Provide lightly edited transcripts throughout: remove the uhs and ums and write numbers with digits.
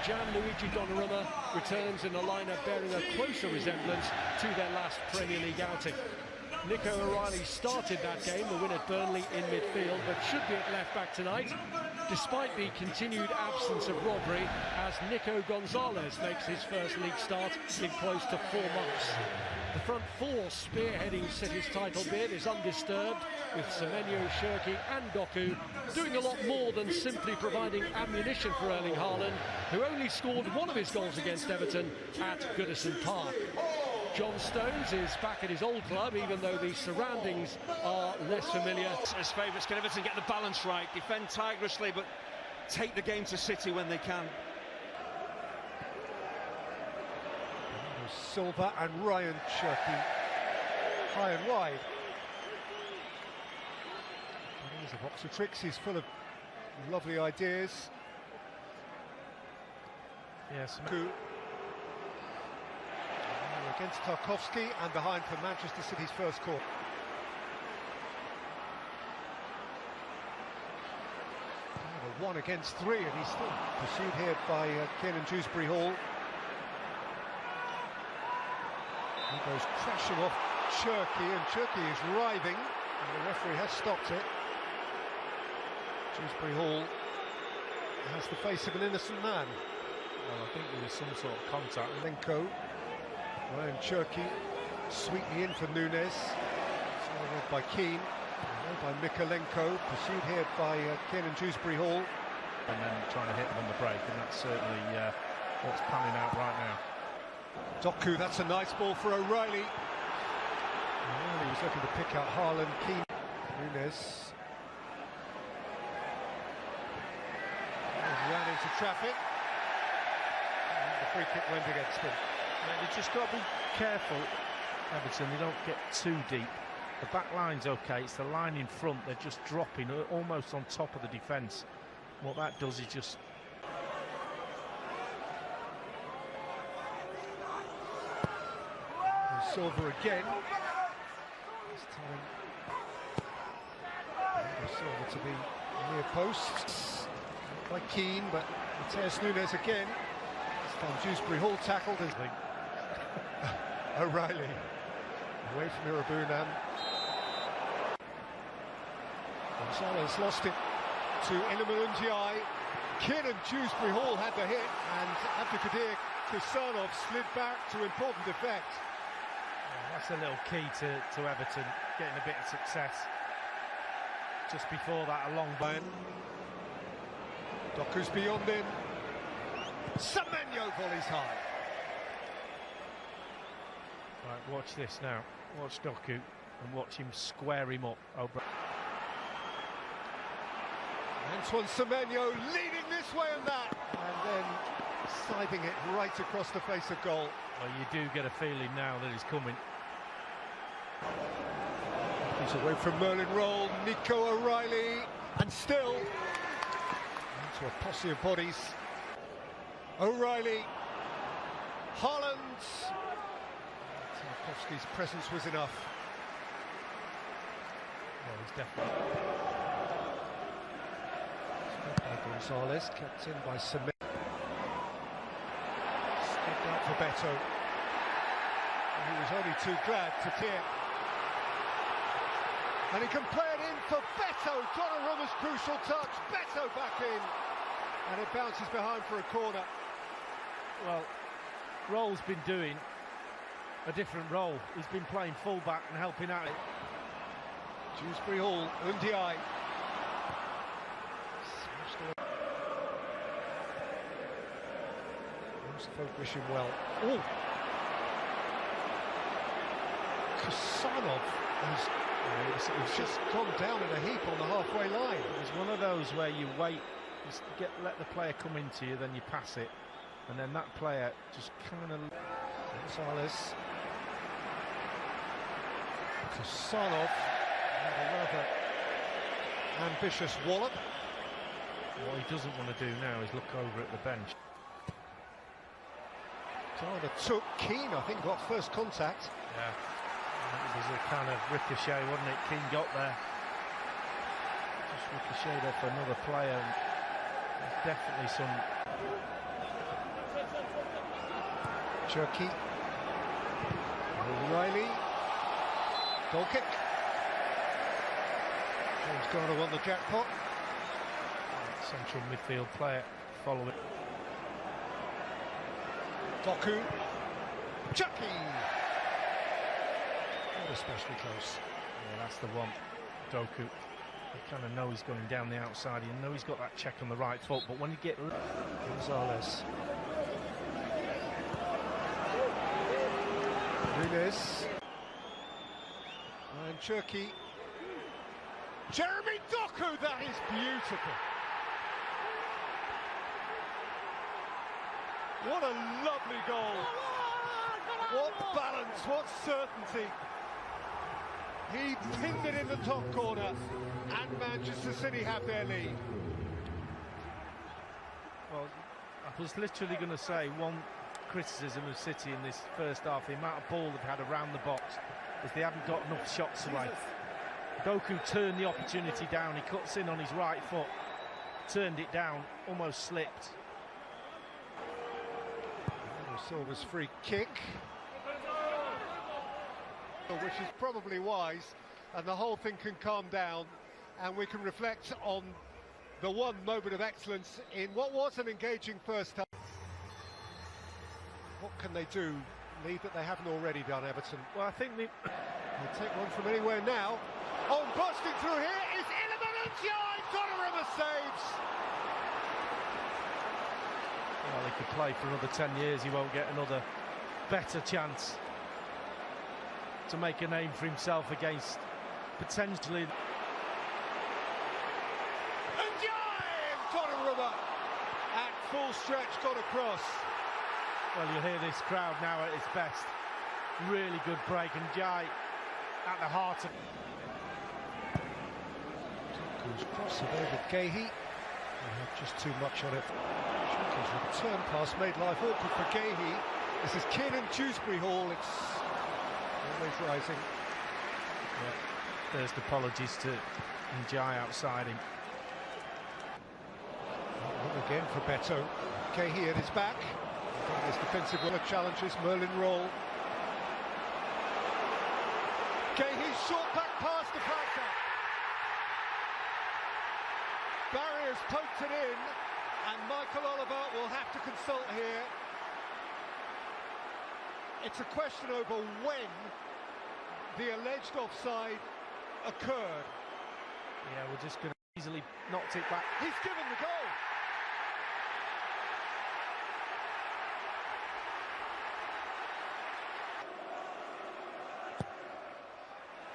Gianluigi Donnarumma returns in a lineup bearing a closer resemblance to their last Premier League outing. Nico O'Reilly started that game, the win at Burnley, in midfield, but should be at left-back tonight, despite the continued absence of Rodri, as Nico Gonzalez makes his first league start in close to 4 months. The front four spearheading City's title bid is undisturbed, with Semenyo, Cherki and Doku doing a lot more than simply providing ammunition for Erling Haaland, who only scored one of his goals against Everton at Goodison Park. John Stones is back at his old club, even though the surroundings are less familiar. As favourites, can Everton get the balance right, defend tigerishly, but take the game to City when they can. Silva and Rayan Cherki, high and wide. He's a box of tricks, he's full of lovely ideas. Yes. Against Tarkowski and behind for Manchester City's first corner. A 1 against 3, and he's still pursued here by Kiernan Dewsbury-Hall. He goes crashing off Cherki, and Cherki is writhing, and the referee has stopped it. Dewsbury-Hall has the face of an innocent man. Well, I think there was some sort of contact. Lenko, Rayan Cherki, sweetly in for Nunes, followed by Keane, by Mikalenko, pursued here by Kiernan Dewsbury-Hall. And then trying to hit them on the break, and that's certainly what's panning out right now. Doku, that's a nice ball for O'Reilly. He was looking to pick out Haaland, Keane, Nunes. Ran into traffic. And the free kick went against him. They've just got to be careful, Everton, they don't get too deep. The back line's okay, it's the line in front, they're just dropping almost on top of the defence. What that does is just... Silva again. This time Silva to the near post. By Keane, but Matheus Nunes again. This time Dewsbury-Hall tackled and O'Reilly away from Irabunam. Gonzalez lost it to Illuminundiai. Kiernan Dewsbury-Hall had the hit, and Abdulkadir Kusanov slid back to important effect. That's a little key to Everton getting a bit of success. Just before that, a long line. Doku's beyond him. Semenyo volleys high. Right, watch this now. Watch Doku and watch him square him up. Antoine Semenyo leading this way and that, and then siding it right across the face of goal. Well, you do get a feeling now that he's coming. He's away from Merlin Roll, Nico O'Reilly, and still into a posse of bodies. O'Reilly, Haaland. Tarkowski's presence was enough. Well, he's definitely... Gonzalez, kept in by Semenyo. Stepped out for Beto. He was only too glad to tear. And he can play it in for Beto. Donnarumma's crucial touch. Beto back in. And it bounces behind for a corner. Well, Roll's been doing a different role. He's been playing full-back and helping out. Dewsbury-Hall, Undiai. Folk wish him well. Oh! Kusanov has just gone down in a heap on the halfway line. It was one of those where you wait, just let the player come into you, then you pass it, and then that player just kind of... Gonzalez. Kusanov had a rather ambitious wallop. What he doesn't want to do now is look over at the bench. Took Keane, I think, got first contact. Yeah, it was a kind of ricochet, wasn't it? Keane got there, just ricocheted off another player. There's definitely some Cherki. O'Reilly. Goal kick. James Garner won the jackpot. Central midfield player following. Doku. Cherki. Not especially close. Yeah, that's the one. Doku. You kind of know he's going down the outside. You know he's got that check on the right foot, but when you get Gonzalez. Nunes. Rayan Cherki. Jérémy Doku, that is beautiful. What a lovely goal. What balance, what certainty. He pinned it in the top corner, and Manchester City have their lead. Well, I was literally going to say one criticism of City in this first half, the amount of ball they've had around the box, is they haven't got enough shots away. Doku turned the opportunity down, he cuts in on his right foot, turned it down, almost slipped. Silva's free kick, which is probably wise, and the whole thing can calm down, and we can reflect on the one moment of excellence in what was an engaging first half. What can they do? Lead that they haven't already done, Everton. Well, I think they take one from anywhere now. Oh, busting through here is Donnarumma saves. Well, he could play for another 10 years, he won't get another better chance to make a name for himself against potentially. Donnarumma at full stretch got across. Well, you'll hear this crowd now at its best. Really good break, and Jai at the heart of. Doku's cross it over Gehi. He had just too much on it. Cherki's return pass made life awkward for Gehi. This is Kiernan Dewsbury Hall. It's always rising. Yeah. First apologies to Jai outside him. Again for Beto. Gehi at his back. This defensive runner challenges Merlin Roll. Gehi's short back pass to Fraser. Barriers poked it in, and Michael Oliver will have to consult here. It's a question over when the alleged offside occurred. Yeah, we're just going to easily knocked it back. He's given the goal.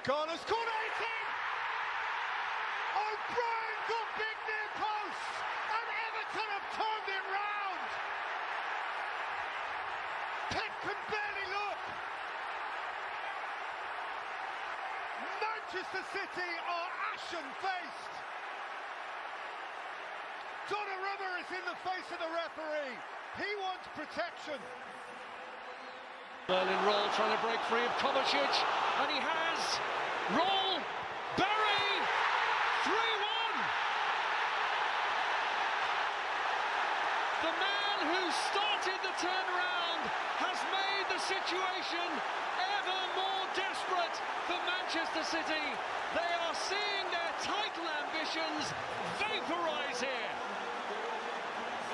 Garner's corner, it's in! O'Brien got big near post, and Everton have turned it round! Pep can barely look! Manchester City are ashen-faced! Donnarumma is in the face of the referee. He wants protection. Merlin Roll trying to break free of Kovacic, and he has. Roll, Barry, 3-1. The man who started the turnaround has made the situation ever more desperate for Manchester City. They are seeing their title ambitions vaporise here.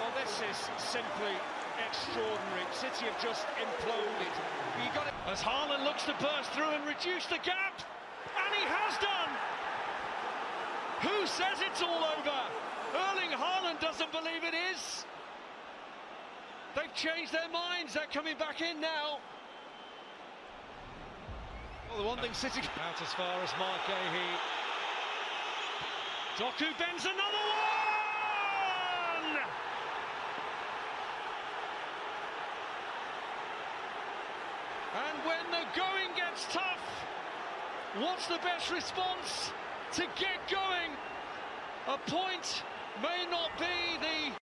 Well, this is simply extraordinary. City have just imploded. You got it. As Haaland looks to burst through and reduce the gap, and he has done. Who says it's all over? Erling Haaland doesn't believe it is. They've changed their minds. They're coming back in now. Well, the one thing City out as far as Mark Gehi. Doku bends another one. And when the going gets tough, what's the best response? To get going. A point may not be the